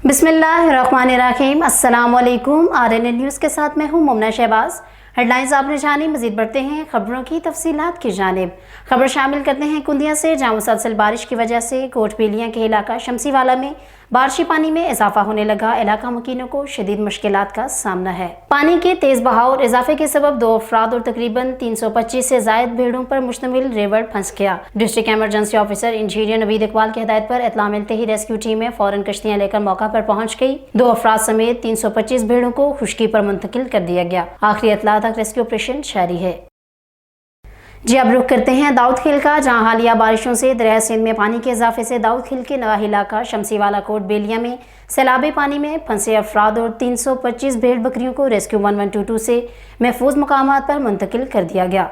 बिस्मिल्लाहिर्रहमानिर्रहीम। अस्सलाम वालेकुम। RNN न्यूज़ के साथ मैं हूँ मुमना शहबाज। हेडलाइंस आपने जानी, मजीद बढ़ते हैं खबरों की तफसीलात की जानिब। खबर शामिल करते हैं कुंदिया से, जहाँ मुसलसल बारिश की वजह से कोटबेलियाँ के इलाका शमसीवाला में बारिशी पानी में इजाफा होने लगा। इलाका मुकीनों को शदीद मुश्किलात का सामना है। पानी के तेज बहाव और इजाफे के सबब 2 अफराद और तकरीबन 325 से जायद भेड़ों पर मुश्तमिल रेवड़ फंस गया। District emergency officer engineer Naveed Iqbal की हिदायत पर इत्तला मिलते ही रेस्क्यू टीमें फौरन कश्तियां लेकर मौका पर पहुंच गई। 2 अफराद समेत 325 भेड़ों को खुश्की पर मुंतकिल कर दिया गया। आखिरी इत्तला तक रेस्क्यू ऑपरेशन जारी है। जी अब रुख करते हैं दाऊद खेल का, जहां हालिया बारिशों से दरिया सिंध में पानी के इजाफे से दाऊद खेल के नवाही इलाका शमसीवाला कोट बेलिया में सैलाबी पानी में फंसे अफराद और 325 भेड़ बकरियों को रेस्क्यू 1122 से महफूज मकामात पर मुंतकिल कर दिया गया।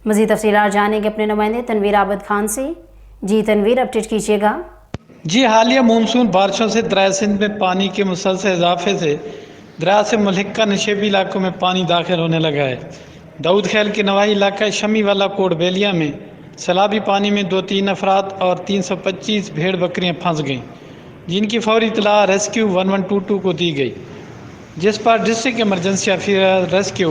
मज़ीद तफसीलात जानेंगे अपने नुमाइंदे तनवीर आबद खान से। जी तनवीर, अपडेट कीजिएगा। जी, हालिया मानसून बारिशों से दरिया सिंध में पानी के मुसलसल इजाफे से दरिया से मुल्हिका नशेबी इलाकों में पानी दाखिल होने लगा है। दाऊद खेल के नवाही इलाका शमी वाला कोट बेलिया में सैलाबी पानी में 2-3 अफराद और 325 भेड़ बकरियां फंस गईं, जिनकी फौरी इतला रेस्क्यू 1122 को दी गई, जिस पर district emergency officer rescue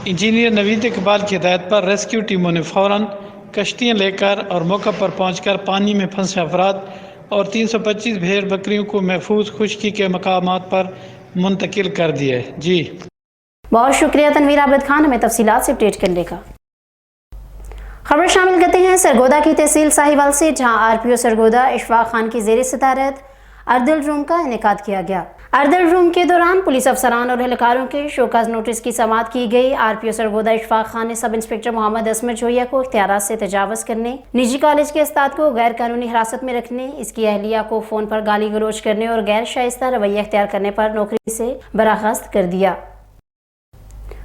engineer Naveed Iqbal की हिदायत पर रेस्क्यू टीमों ने फ़ौरन कश्तियाँ लेकर और मौका पर पहुंचकर पानी में फंसे अफराद और 325 भेड़ बकरियों को महफूज खुश्की के मकामात पर मुंतकिल कर दिया है। जी बहुत शुक्रिया तनवीर आबद खान, हमें तफसीलात से अपडेट करने का। खबर शामिल करते हैं सरगोदा की तहसील साहिवाल से, जहां RPO सरगोदा इशफाक खान की ज़ेर सदारत अर्दल रूम का इनेकाद किया गया। अर्दल रूम के दौरान पुलिस अफसरान और एहलकारों के शोकाज नोटिस की समाअत की गई। RPO सरगोदा इशफाक खान ने सब इंस्पेक्टर मोहम्मद असमत जोया को इख्तियारात से तजावज़ करने, निजी कॉलेज के उस्ताद को गैर कानूनी हिरासत में रखने, इसकी अहलिया को फ़ोन पर गाली गलोच करने और गैर शाइस्ता रवैया इख्तियार करने पर नौकरी से बर्खास्त कर दिया।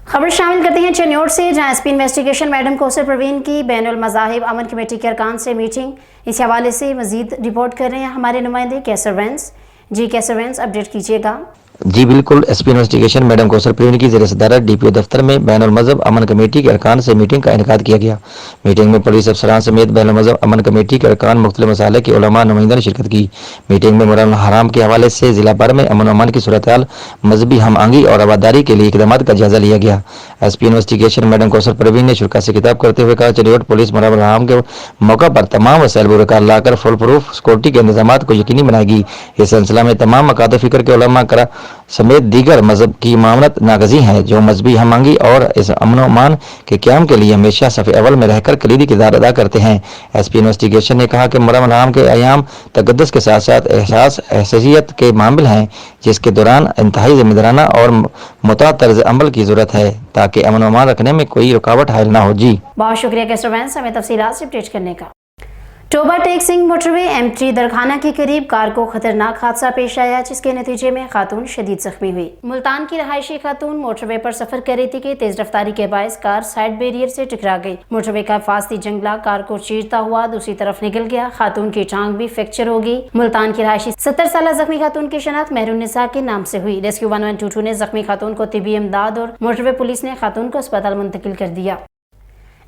खबर शामिल करते हैं चन्योट से, जहां SP investigation madam Kausar Parveen की बैनुल मज़ाहिब अमन कमेटी के अरकान से मीटिंग। इस हवाले से मजीद रिपोर्ट कर रहे हैं हमारे नुमाइंदे कैसर वेंस। जी कैसर वेंस, अपडेट कीजिएगा। जी बिल्कुल, SP investigation madam Kausar Parveen की ज़ेर सदारत DPO दफ्तर में बैनुल मज़हब अमन कमेटी के अरकान से मीटिंग का इनेकाद किया गया। मीटिंग में पुलिस अफसरान समेत बैनुल मज़हब अमन कमेटी के अरकान मुख्तलिफ मसाले के उलमा नुमाइंदों ने शिरकत की। मीटिंग में मुहर्रम हराम के हवाले से ज़िला भर में अमन अमान की सूरत हाल, मजहबी हम आहंगी और आबादारी के लिए इक़दामात का जायजा लिया गया। SP investigation madam Kausar Parveen ने शुरा से खिताब करते हुए कहा, चन्योट पुलिस मुहर्रम हराम के मौका पर तमाम वसाइल बुरकार लाकर फुल प्रूफ सिक्योरिटी के इंतजाम को यकीनी बनाएगी। इस सिलसिला में तमाम मकाद फ़िक्र के उलमा करा समेत दीगर मजहब की मामलत नागजी हैं, जो मजहबी हम आहंगी और इस अमन अमान के क़याम के लिए हमेशा सफ़े अव्वल में रहकर कलीदी किरदार अदा करते हैं। SP इन्वेस्टिगेशन ने कहा कि मुहर्रम हराम के अयाम तक़द्दुस के साथ साथ एहसास अहसियत के मामले हैं, जिसके दौरान इंतहाई ज़िम्मेदाराना और मुता तर्ज अमल की ज़रूरत है, ताकि अमन अमान रखने में कोई रुकावट हायल ना हो। जी बहुत शुक्रिया कैसर वैंस, हमें तफसीलात से अपडेट करने का। टोबा टेक सिंह मोटरवे M3 दरखाना के करीब कार को खतरनाक हादसा पेश आया, जिसके नतीजे में खातून शदीद जख्मी हुई। मुल्तान की रहायशी खातून मोटरवे पर सफर कर रही थी कि तेज रफ्तारी के बायस कार साइड बैरियर से टकरा गई। मोटरवे का फास्ती जंगला कार को चीरता हुआ दूसरी तरफ निकल गया। खातून की टांग भी फ्रैक्चर हो गई। मुल्तान की रहायशी 70 साल जख्मी खातून की शनाख्त मेहरुन्निसा के नाम से हुई। रेस्क्यू 1122 ने जख्मी खातून को तिबी इमदाद और मोटरवे पुलिस ने खातून को अस्पताल मुंतकिल कर दिया।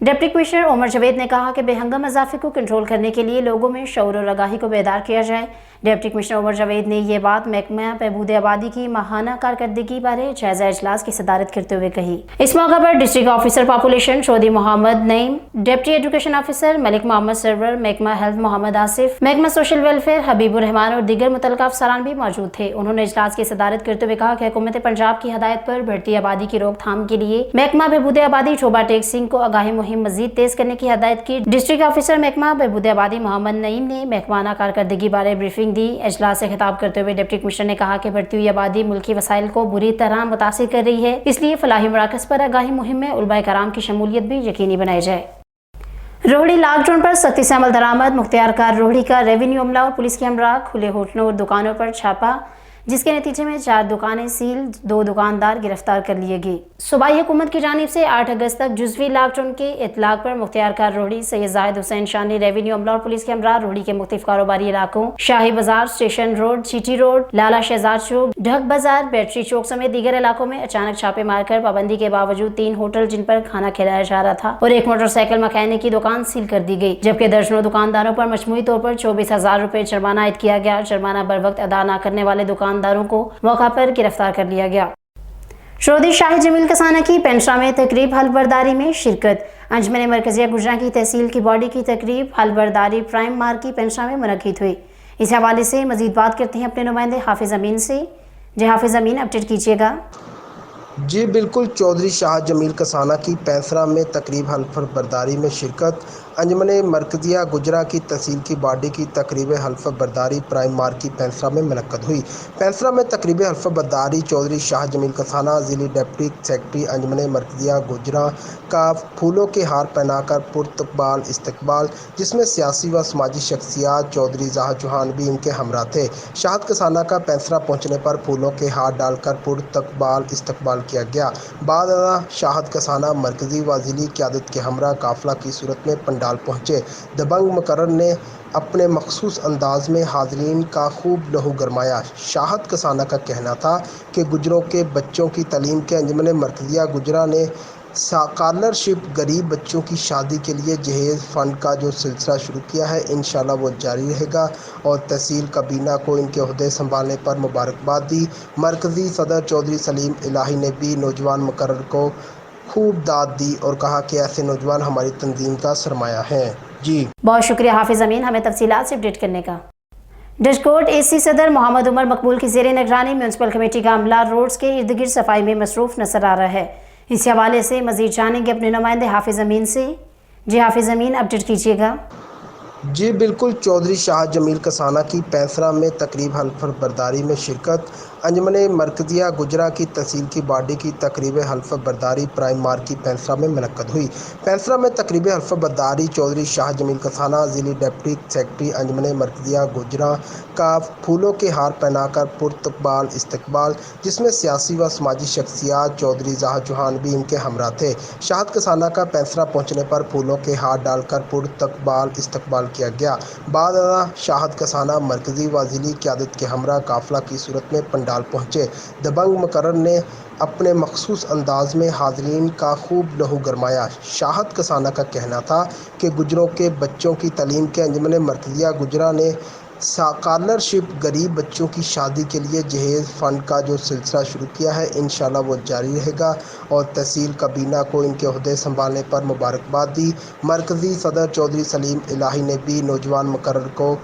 डिप्टी कमिश्नर उमर जावेद ने कहा कि बेहंगम इजाफे को कंट्रोल करने के लिए लोगों में शऊर और आगाही को बेदार किया जाए। डिप्टी कमिश्नर उमर जावेद ने यह बात महकमा बहबूद आबादी की माहाना कारकर्दगी बारे जायजा इजलास की सदारत करते हुए कही। इस मौका पर district officer population Chaudhry Mohammad Naeem, deputy education officer Malik Mohammad Sarwar, महकमा हेल्थ मोहम्मद आसिफ, महकमा सोशल वेलफेयर हबीबुर रहमान और दीगर मुतल्लिका अफसरान भी मौजूद थे। उन्होंने इजलास की सदारत करते हुए कहा कि हुकूमत पंजाब की हदायत पर बढ़ती आबादी की रोकथाम के लिए महकमा बहबूद आबादी टोबा टेक सिंह को आगाही मुहिम मजीद तेज करने की हदायत की। डिस्ट्रिक्ट ऑफिसर महकमा बहबूद आबादी मोहम्मद नईम ने महकमाना कारकर्दगी बारे ब्रीफिंग दी। इजलास से खिताब करते हुए डिप्टी कमिश्नर ने कहा कि बढ़ती हुई आबादी मुल्की वसाइल को बुरी तरह मुतासिर कर रही है, इसलिए फलाही मराकज़ पर आगाही मुहिम में उलमाए कराम की शमूलियत भी यकीनी बनाई जाए। रोहड़ी लॉकडाउन पर सख्ती से अमल दरामद। मुख्तियार कार रोहड़ी का रेवेन्यू अमला और पुलिस के हमरा खुले होटलों और दुकानों पर छापा جس کے نتیجے میں 4 دکانیں سیل، 2 دکاندار گرفتار کر لیے گئے۔ صوبائی حکومت کی جانب سے 8 اگست تک جزوی لاک ڈاؤن کے اطلاق پر مختار کار روہڑی، سید زاہد حسین شاہ نے ریونیو عملہ اور پولیس کے ہمراہ روہڑی کے مختلف کاروباری علاقوں شاہی بازار، اسٹیشن روڈ، چیٹی روڈ، لالا شہزاد چوک، ڈھک بازار، بیٹری چوک سمیت دیگر علاقوں میں اچانک چھاپے مار کر پابندی کے باوجود 3 ہوٹل جن پر کھانا کھلایا جا رہا تھا اور 1 موٹر سائیکل مکینک کی دکان سیل کر دی گئی، جبکہ درجنوں دکانداروں پر مجموعی طور پر 24,000 روپے جرمانہ عائد کیا گیا۔ جرمانہ بروقت ادا نہ کرنے والے دکانداروں کو موقع پر گرفتار کر لیا گیا۔ شودی شاہ جمیل کسانہ کی پینشا میں تقریب حلف برداری میں شرکت۔ انجمن مرکزیہ گجراں کی تحصیل کی باڈی کی تقریب حلف برداری پرائم مار کی پینشا میں منعقد ہوئی۔ اس حوالے سے مزید بات کرتے ہیں اپنے نمائندے حافظ امین سے۔ جی حافظ امین، اپڈیٹ کیجیے گا۔ جی بالکل، چودھری شاہ جمیل کسانہ کی پینسرا میں تقریب حلف برداری میں شرکت۔ انجمن مرکزیہ گجراں کی تحصیل کی باڈی کی تقریب حلف برداری پرائم مار کی پینسرا میں منعقد ہوئی۔ پینسرا میں تقریب حلف برداری چودھری شاہ جمیل کسانہ ضلعی ڈپٹی سیکرٹری انجمن مرکزیہ گجراں کا پھولوں کے ہار پہنا کر پرتقبال استقبال، جس میں سیاسی و سماجی شخصیات چودھری زاہد چوہان بھی ان کے ہمراہ تھے۔ شاہد کسانہ کا پینسرا پہنچنے پر پھولوں کے ہار ڈال کر پرتقبال استقبال کیا گیا۔ بعد ازاں شاہد کسانہ مرکزی و ضلعی قیادت کے ہمراہ قافلہ کی صورت میں پنڈال پہنچے۔ دبنگ مقرر نے اپنے مخصوص انداز میں حاضرین کا خوب لہو گرمایا۔ شاہد کسانہ کا کہنا تھا کہ گجروں کے بچوں کی تعلیم کے انجمن مرکزیہ گجراں نے اسکالرشپ غریب بچوں کی شادی کے لیے جہیز فنڈ کا جو سلسلہ شروع کیا ہے، انشاءاللہ وہ جاری رہے گا، اور تحصیل کابینہ کو ان کے عہدے سنبھالنے پر مبارکباد دی۔ مرکزی صدر چودھری سلیم الہی نے بھی نوجوان مقرر کو خوب داد دی اور کہا کہ ایسے نوجوان ہماری تنظیم کا سرمایہ ہیں۔ جی بہت شکریہ حافظ امین، ہمیں تفصیلات سے اپڈیٹ کرنے کا۔ ڈشکوٹ اے سی صدر محمد عمر مقبول کی زیر نگرانی میونسپل کمیٹی کا عملہ روڈز کے ارد گرد صفائی میں مصروف نظر آ رہا ہے۔ اس حوالے سے مزید جانیں گے اپنے نمائندے حافظ امین سے۔ جی حافظ امین، اپڈیٹ کیجیے گا۔ جی بالکل، چودھری شاہ جمیل کسانہ کی پینسرا میں تقریب حلف برداری میں شرکت۔ انجمن مرکزیہ گجراں کی تحصیل کی باڈی کی تقریب حلف برداری پرائم مار کی پینسرا میں منعقد ہوئی۔ پینسرا میں تقریب حلف برداری چودھری شاہ جمیل کسانہ ضلعی ڈپٹی سیکرٹری انجمن مرکزیہ گجراں کا پھولوں کے ہار پہنا کر پرتقبال استقبال، جس میں سیاسی و سماجی شخصیات چودھری زاہد چوہان بھی ان کے ہمراہ تھے۔ شاہد کسانہ کا پینسرا پہنچنے پر پھولوں کے ہار ڈال کر پرتقبال استقبال کیا گیا۔ بعد ازاں شاہد کسانہ مرکزی و ضلعی قیادت کے ہمراہ قافلہ کی صورت میں پنڈال پہنچے۔ دبنگ مقرر نے اپنے مخصوص انداز میں حاضرین کا خوب لہو گرمایا۔ شاہد کسانہ کا کہنا تھا کہ گجروں کے بچوں کی تعلیم کے انجمن مرکزیہ گجراں نے اسکالرشپ غریب بچوں کی شادی کے لیے جہیز فنڈ کا جو سلسلہ شروع کیا ہے، انشاءاللہ وہ جاری رہے گا، اور تحصیل کابینہ کو ان کے عہدے سنبھالنے پر مبارکباد دی۔ مرکزی صدر چودھری سلیم الہی نے بھی نوجوان مقرر کو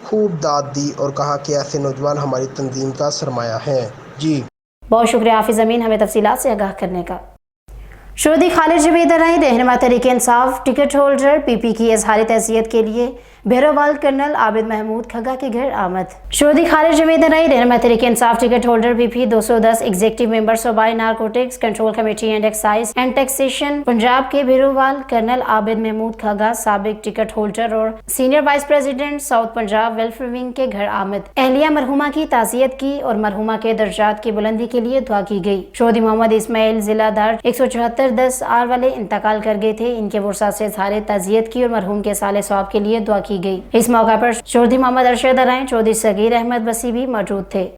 خوب داد دی اور کہا کہ ایسے نوجوان ہماری تنظیم کا سرمایہ ہیں۔ جی بہت شکریہ حافظ امین، ہمیں تفصیلات سے آگاہ کرنے کا۔ شودی خالد جوید رائی رہنما تحریک انصاف ٹکٹ ہولڈر پی پی کی اظہار تعزیت کے لیے بہروال کرنل عابد محمود کھگا کے گھر آمد۔ شودی خالد جوید رائی رہنما تحریک انصاف ٹکٹ ہولڈر پی پی 210 ایگزیکٹو ممبر صوبائی narcotics control committee and excise and taxation Punjab کے بہروال کرنل عابد محمود کھگا سابق ٹکٹ ہولڈر اور senior vice president south Punjab welfare wing کے گھر آمد۔ اہلیہ مرحومہ کی تعزیت کی اور مرحومہ کے درجات کی بلندی کے لیے دعا کی گئی۔ شودی محمد اسماعیل ضلع دار 17410 آر والے انتقال کر گئے تھے، ان کے ورثہ سے اظہار تعزیت کی اور مرحوم کے صالح ثواب کے لیے دعا کی گئی۔ اس موقع پر چودھری محمد ارشد ارائیں، چودھری صغیر احمد بسی بھی موجود تھے۔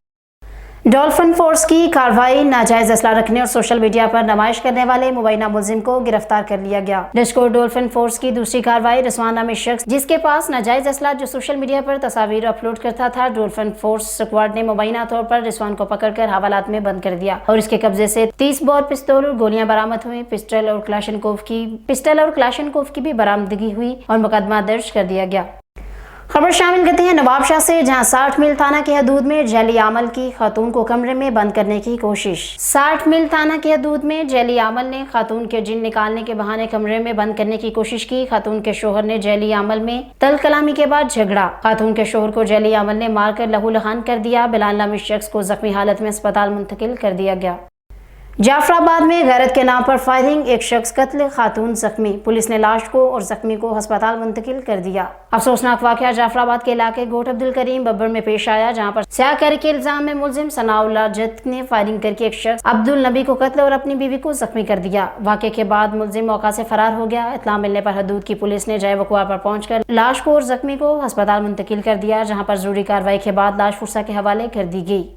ڈولفن فورس کی کارروائی، ناجائز اسلحہ رکھنے اور سوشل میڈیا پر نمائش کرنے والے مبینہ ملزم کو گرفتار کر لیا گیا۔ ڈشکوٹ ڈولفن فورس کی دوسری کارروائی، رضوان نامی شخص جس کے پاس ناجائز اسلحہ جو سوشل میڈیا پر تصاویر اپلوڈ کرتا تھا، ڈولفن فورس اسکواڈ نے مبینہ طور پر رضوان کو پکڑ کر حوالات میں بند کر دیا اور اس کے قبضے سے 30 بور پستول اور گولیاں برآمد ہوئی۔ پسٹل اور کلاشنکوف کی بھی برآمدگی ہوئی اور مقدمہ درج کر دیا گیا۔ خبر شامل کرتے ہیں نواب شاہ سے، جہاں 60 میل تھانہ کی حدود میں جعلی عامل کی خاتون کو کمرے میں بند کرنے کی کوشش۔ 60 میل تھانہ کی حدود میں جعلی عامل نے خاتون کے جن نکالنے کے بہانے کمرے میں بند کرنے کی کوشش کی۔ خاتون کے شوہر نے جعلی عامل میں تل کلامی کے بعد جھگڑا۔ خاتون کے شوہر کو جعلی عامل نے مار کر لہو لہان کر دیا۔ بلال نامی شخص کو زخمی حالت میں اسپتال منتقل کر دیا گیا۔ जाफराबाद में गैरत के नाम पर फायरिंग, एक शख्स कत्ल, खातून जख्मी। पुलिस ने लाश को और जख्मी को अस्पताल मुंतकिल कर दिया। अफसोसनाक वाकया जाफराबाद के इलाके गोट अब्दुल करीम बब्बर में पेश आया, जहां पर स्याहकारी के इल्जाम में मुलजिम सनाउल्लाह जत ने फायरिंग करके एक शख्स अब्दुल नबी को कत्ल और अपनी बीवी को जख्मी कर दिया। वाकये के बाद मुलजिम मौका से फरार हो गया। इत्तला मिलने पर हदूद की पुलिस ने जय वक़ुआ पर पहुंचकर लाश को और जख्मी को अस्पताल मुंतकिल कर दिया, जहाँ पर जरूरी कार्रवाई के बाद लाश फुर्सा के हवाले कर दी गई।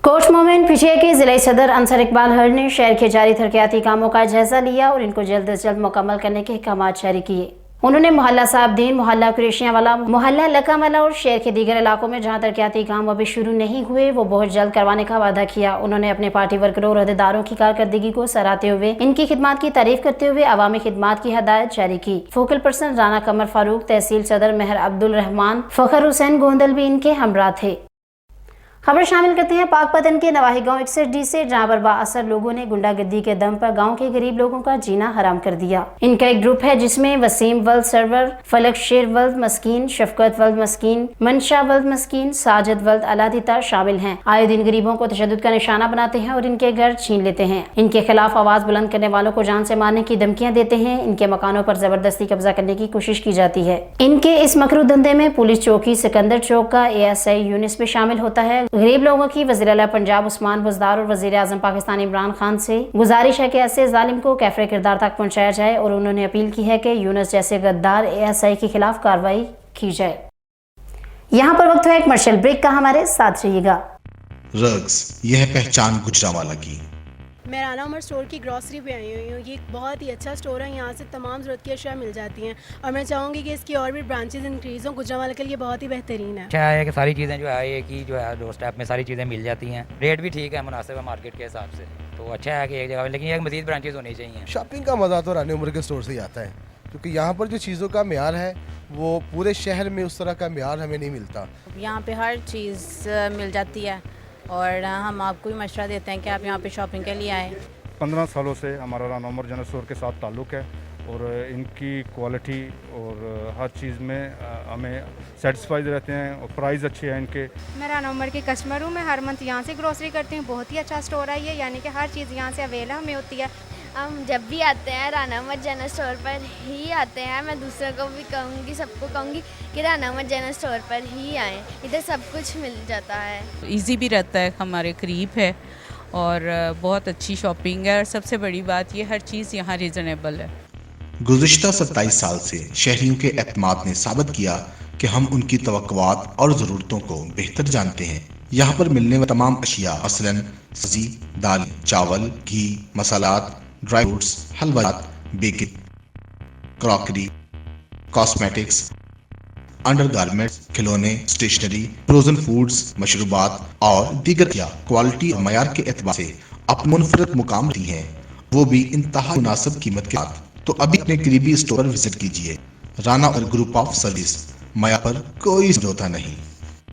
कोच मोमेंट पीटीआई के जिला सदर अंसर इकबाल हर ने शहर के जारी तरक्याती कामों का जायजा लिया और इनको जल्द से जल्द मुकम्मल करने के अहकाम जारी किए। उन्होंने मोहल्ला साहबदीन, मोहल्ला कुरैशियां वाला, मोहल्ला लकावाला और शहर के दीगर इलाकों में जहां तरक्याती काम अभी शुरू नहीं हुए वो बहुत जल्द करवाने का वादा किया। उन्होंने अपने पार्टी वर्करों और अहदेदारों की कारकर्दगी को सराहते हुए इनकी खिदमत की तारीफ करते हुए अवामी खिदमत की हदायत जारी की। फोकल पर्सन राना कमर फारूक, तहसील सदर मेहर अब्दुल रहमान, फखर हुसैन गोंदल भी इनके हमरा थे। खबर शामिल करते हैं पाकपतन के नवाही गांव 61D से, जहां पर बाअसर लोगों ने गुंडागर्दी के दम पर गांव के गरीब लोगों का जीना हराम कर दिया। इनका एक ग्रुप है जिसमें वसीम वल्द सरवर, फलक शेर वल्द मस्कीन, शफकत वल्द मस्कीन, मनशा वल्द मस्कीन, साजिद वल्द अलादिता शामिल हैं। आए दिन गरीबों को तशद्दुद का निशाना बनाते हैं और इनके घर छीन लेते हैं। इनके खिलाफ आवाज बुलंद करने वालों को जान से मारने की धमकियां देते हैं। इनके मकानों पर जबरदस्ती कब्जा करने की कोशिश की जाती है। इनके इस मकरू धंधे में पुलिस चौकी सिकंदर चौक का ASI यूनिस भी शामिल होता है। गरीब लोगों की वज़ीर आला पंजाब उस्मान बुज़दार और वज़ीर आज़म पाकिस्तान इमरान खान से गुजारिश है कि ऐसे जालिम को कैफरे किरदार तक पहुंचाया जाए और उन्होंने अपील की है कि यूनुस जैसे गद्दार ASI के खिलाफ कार्रवाई की जाए। यहाँ पर वक्त है एक कमर्शियल ब्रेक का, हमारे साथ रहिएगा। रग्स, यह पहचान गुजरांवाला की। मैं राना उमर स्टोर की ग्रॉसरी पे आई हुई हूँ। ये एक बहुत ही अच्छा स्टोर है, यहाँ से तमाम ज़रूरत की अशिया मिल जाती हैं और मैं चाहूँगी कि इसकी और भी ब्रांचेज इंक्रीज़ हों। गुजरांवाला के लिए बहुत ही बेहतरीन है। अच्छा है कि सारी चीज़ें जो है एक ही जो है डोर स्टेप में सारी चीज़ें मिल जाती हैं, रेट भी ठीक है, मुनासिब है मार्केट के हिसाब से, तो अच्छा है कि एक जगह, लेकिन एक मज़ीद ब्रांचेज होनी चाहिए। शॉपिंग का मज़ा तो राना उमर के स्टोर से ही आता है, क्योंकि यहाँ पर जो चीज़ों का म्यार है वो पूरे शहर में उस तरह का म्यार हमें नहीं मिलता। यहाँ पे हर चीज़ मिल जाती है और हम आपको भी मशवरा देते हैं कि आप यहाँ पे शॉपिंग के लिए आएँ। 15 सालों से हमारा राना उमर जनरल स्टोर के साथ ताल्लुक़ है और इनकी क्वालिटी और हर चीज़ में हमें सेटिस्फाइड रहते हैं और प्राइस अच्छे हैं इनके। मैं राना उमर की कस्टमर हूँ, मैं हर मंथ यहाँ से ग्रोसरी करती हूँ। बहुत ही अच्छा स्टोर है ये, यानी कि हर चीज़ यहाँ से अवेलेबल हमें होती है। हम जब भी आते हैं राना उमर जनरल स्टोर पर ही आते हैं। मैं दूसरों को भी कहूँगी, सबको कहूँगी कि राना उमर जनरल स्टोर पर ही आएँ, इधर सब कुछ मिल जाता है। ईजी भी रहता है, हमारे करीब है और बहुत अच्छी शॉपिंग है और सबसे बड़ी बात ये हर चीज़ यहाँ रीज़नेबल है। गुज़िश्ता 27 साल से शहरियों के एतमाद ने साबित किया कि हम उनकी तवक्कुआत और ज़रूरतों को बेहतर जानते हैं। यहाँ पर मिलने वाली तमाम अशिया मसलन सब्जी, दाल, चावल, घी, मसालात, ड्राई फ्रूट्स, हलवात, baking, crockery, cosmetics, undergarments, खिलौने, स्टेशनरी, फ्रोजन फूड्स, मशरूबात और दीगर क्वालिटी और मयार के एतबार से अपने मुनफरद मुकाम दी हैं, वो भी इंतहा मुनासिब कीमत के साथ। तो अभी अपने करीबी स्टोर पर विजिट कीजिए। राना और ग्रुप ऑफ सर्विस, मयार पर कोई समझौता नहीं।